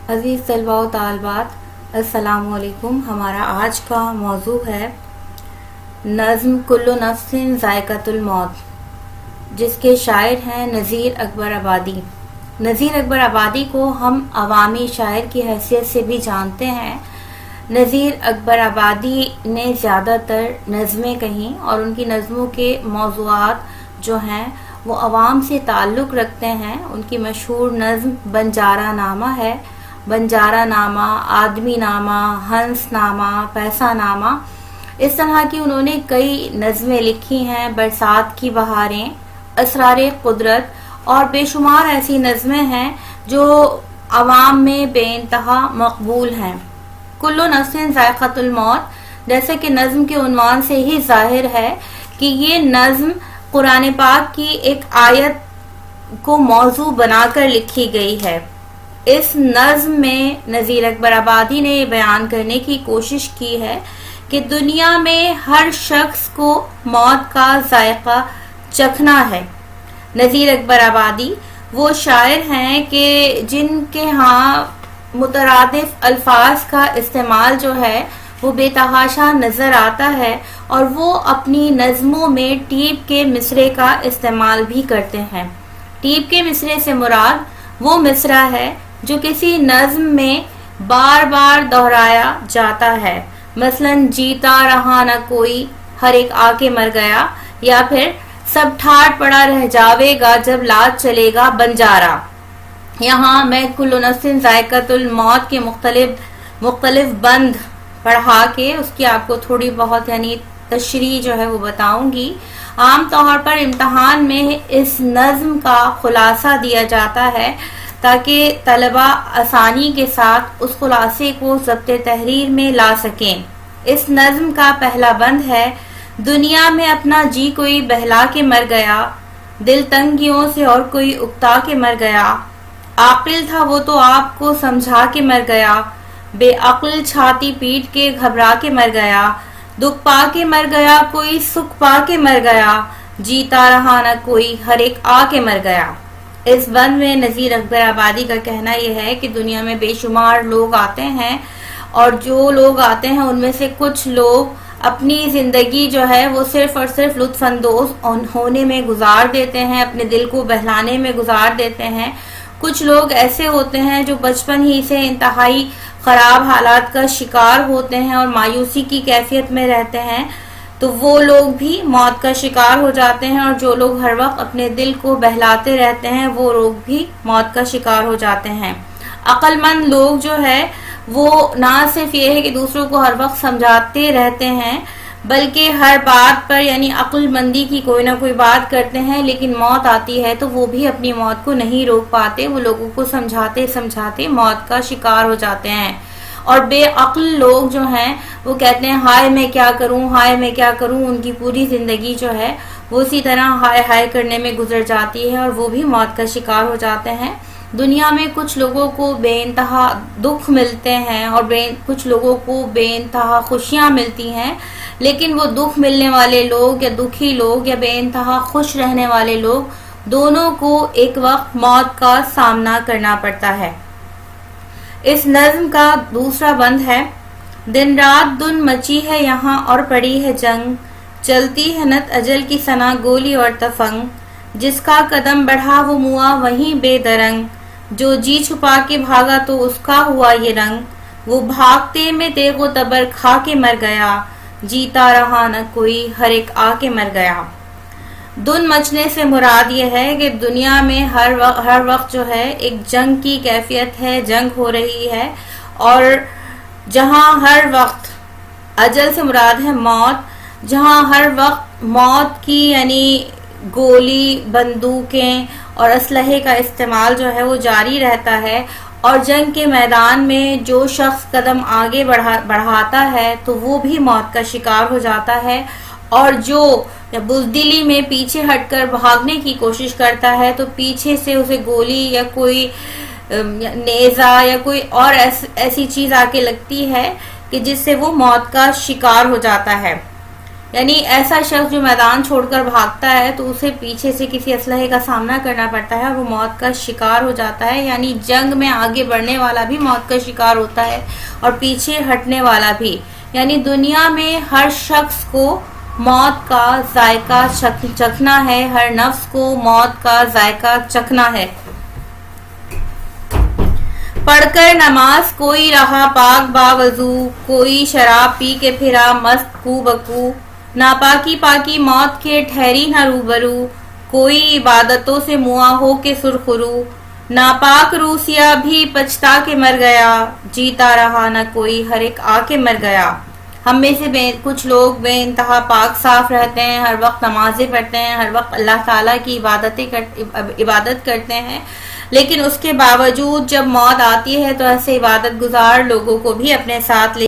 عزیز طلباء و طالبات، السلام علیکم۔ ہمارا آج کا موضوع ہے نظم کل نفس ذائقۃ الموت، جس کے شاعر ہیں نذیر اکبر آبادی۔ نذیر اکبر آبادی کو ہم عوامی شاعر کی حیثیت سے بھی جانتے ہیں۔ نذیر اکبر آبادی نے زیادہ تر نظمیں کہیں اور ان کی نظموں کے موضوعات جو ہیں وہ عوام سے تعلق رکھتے ہیں۔ ان کی مشہور نظم بنجارہ نامہ ہے۔ بنجارہ نامہ، آدمی نامہ، ہنس نامہ، پیسہ نامہ، اس طرح کی انہوں نے کئی نظمیں لکھی ہیں۔ برسات کی بہاریں، اسرار قدرت اور بے شمار ایسی نظمیں ہیں جو عوام میں بے انتہا مقبول ہیں۔ کل نفس ذائقۃ الموت، جیسے کہ نظم کے عنوان سے ہی ظاہر ہے کہ یہ نظم قرآن پاک کی ایک آیت کو موضوع بنا کر لکھی گئی ہے۔ اس نظم میں نذیر اکبر آبادی نے یہ بیان کرنے کی کوشش کی ہے کہ دنیا میں ہر شخص کو موت کا ذائقہ چکھنا ہے۔ نذیر اکبر آبادی وہ شاعر ہیں کہ جن کے ہاں مترادف الفاظ کا استعمال جو ہے وہ بے تحاشا نظر آتا ہے، اور وہ اپنی نظموں میں ٹیپ کے مصرے کا استعمال بھی کرتے ہیں۔ ٹیپ کے مصرے سے مراد وہ مصرع ہے جو کسی نظم میں بار بار دہرایا جاتا ہے، مثلا جیتا رہا نہ کوئی ہر ایک آ کے مر گیا، یا پھر سب ٹھاٹ پڑا رہ جاوے گا جب لاد چلے گا بنجارہ۔ یہاں میں کل نفس ذائقۃ الموت کے مختلف بند پڑھا کے اس کی آپ کو تھوڑی بہت تشریح جو ہے وہ بتاؤں گی۔ عام طور پر امتحان میں اس نظم کا خلاصہ دیا جاتا ہے تاکہ طلبہ آسانی کے ساتھ اس خلاصے کو ضبط تحریر میں لا سکیں۔ اس نظم کا پہلا بند ہے: دنیا میں اپنا جی کوئی بہلا کے مر گیا، دل تنگیوں سے اور کوئی اکتا کے مر گیا، عاقل تھا وہ تو آپ کو سمجھا کے مر گیا، بے عقل چھاتی پیٹ کے گھبرا کے مر گیا، دکھ پا کے مر گیا کوئی سکھ پا کے مر گیا، جیتا رہا نہ کوئی ہر ایک آ کے مر گیا۔ اس بند میں نذیر اکبر آبادی کا کہنا یہ ہے کہ دنیا میں بے شمار لوگ آتے ہیں، اور جو لوگ آتے ہیں ان میں سے کچھ لوگ اپنی زندگی جو ہے وہ صرف اور صرف لطف اندوز ہونے میں گزار دیتے ہیں، اپنے دل کو بہلانے میں گزار دیتے ہیں۔ کچھ لوگ ایسے ہوتے ہیں جو بچپن ہی سے انتہائی خراب حالات کا شکار ہوتے ہیں اور مایوسی کی کیفیت میں رہتے ہیں، تو وہ لوگ بھی موت کا شکار ہو جاتے ہیں، اور جو لوگ ہر وقت اپنے دل کو بہلاتے رہتے ہیں وہ لوگ بھی موت کا شکار ہو جاتے ہیں۔ عقل مند لوگ جو ہے وہ نہ صرف یہ ہے کہ دوسروں کو ہر وقت سمجھاتے رہتے ہیں، بلکہ ہر بات پر عقل مندی کی کوئی نہ کوئی بات کرتے ہیں، لیکن موت آتی ہے تو وہ بھی اپنی موت کو نہیں روک پاتے، وہ لوگوں کو سمجھاتے موت کا شکار ہو جاتے ہیں۔ اور بے عقل لوگ جو ہیں وہ کہتے ہیں ہائے میں کیا کروں، ہائے میں کیا کروں، ان کی پوری زندگی جو ہے وہ اسی طرح ہائے ہائے کرنے میں گزر جاتی ہے، اور وہ بھی موت کا شکار ہو جاتے ہیں۔ دنیا میں کچھ لوگوں کو بے انتہا دکھ ملتے ہیں اور کچھ لوگوں کو بے انتہا خوشیاں ملتی ہیں، لیکن وہ دکھ ملنے والے لوگ یا دکھی لوگ یا بے انتہا خوش رہنے والے لوگ دونوں کو ایک وقت موت کا سامنا کرنا پڑتا ہے۔ اس نظم کا دوسرا بند ہے: دن رات دن مچی ہے یہاں اور پڑی ہے جنگ، چلتی ہے نت اجل کی ثنا گولی اور تفنگ، جس کا قدم بڑھا وہ موا وہیں بے درنگ، جو جی چھپا کے بھاگا تو اس کا ہوا یہ رنگ، وہ بھاگتے میں تیغ و تبر کھا کے مر گیا، جیتا رہا نہ کوئی ہر ایک آ کے مر گیا۔ دن مچنے سے مراد یہ ہے کہ دنیا میں ہر وقت جو ہے ایک جنگ کی کیفیت ہے، جنگ ہو رہی ہے، اور جہاں ہر وقت اجل سے مراد ہے موت، جہاں ہر وقت موت کی گولی، بندوقیں اور اسلحے کا استعمال جو ہے وہ جاری رہتا ہے، اور جنگ کے میدان میں جو شخص قدم آگے بڑھاتا ہے تو وہ بھی موت کا شکار ہو جاتا ہے، اور جو بزدلی میں پیچھے ہٹ کر بھاگنے کی کوشش کرتا ہے تو پیچھے سے اسے گولی یا کوئی نیزہ یا کوئی اور ایسی چیز آ کے لگتی ہے کہ جس سے وہ موت کا شکار ہو جاتا ہے۔ یعنی ایسا شخص جو میدان چھوڑ کر بھاگتا ہے تو اسے پیچھے سے کسی اسلحے کا سامنا کرنا پڑتا ہے اور وہ موت کا شکار ہو جاتا ہے. یعنی جنگ میں آگے بڑھنے والا بھی موت کا شکار ہوتا ہے اور پیچھے ہٹنے والا بھی. یعنی دنیا میں ہر شخص کو موت کا ذائقہ چکھنا ہے، ہر نفس کو موت کا ذائقہ چکھنا ہے. پڑھ کر نماز کوئی رہا پاک باوضو، کوئی شراب پی کے پھرا مست کو بکو. ناپاکی پاکی موت کے ٹھہری نہ روبرو، کوئی عبادتوں سے موا ہو کے سرخرو. ناپاک روسیا بھی پچھتا کے مر گیا، جیتا رہا نہ کوئی ہر ایک آ کے مر گیا. ہم میں سے کچھ لوگ بے انتہا پاک صاف رہتے ہیں، ہر وقت نمازیں پڑھتے ہیں، ہر وقت اللہ تعالیٰ کی عبادت کرتے ہیں، لیکن اس کے باوجود جب موت آتی ہے تو ایسے عبادت گزار لوگوں کو بھی اپنے ساتھ لے